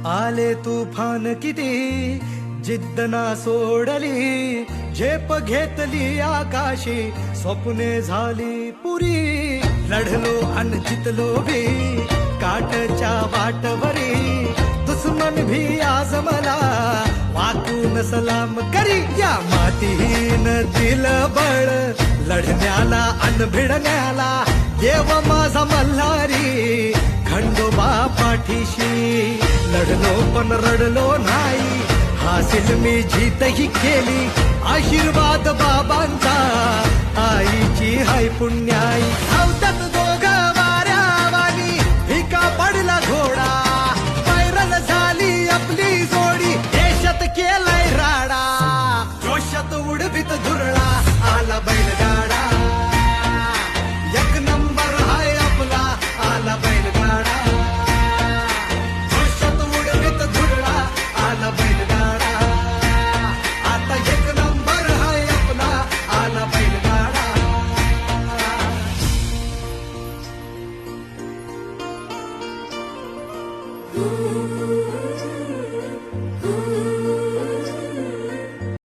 आले तुफान किती जिद्द ना सोडली, झेप घेतली आकाशी, स्वप्ने झाली पुरी. लढलो अन जितलो भी काटच्या वाटवरी, दुश्मन भी आज मला वाकून सलाम करी. या मातीहीन दिलं बळ लढण्याला अन भिडण्याला, देव माझा मल्हारी खंडोबा पाठीशी. लढलो पण रडलो नाही, हासिल मी जीतही केली. आशीर्वाद बाबांचा, आईची हाय पुण्याई. धावतात दोघं वाऱ्यावानी, भिका पडला घोडा, पैरल झाली आपली जोडी, देशात केलाय राडा. जोशात उडवीत धुरळा, आला बैलगाडा. एक नंबर हाय आपला, आला बैलगाडा. जोशात उडवीत धुरळा, आला बैलगाडा. आता एक नंबर हाय आपला, आला बैलगाडा. Ooh.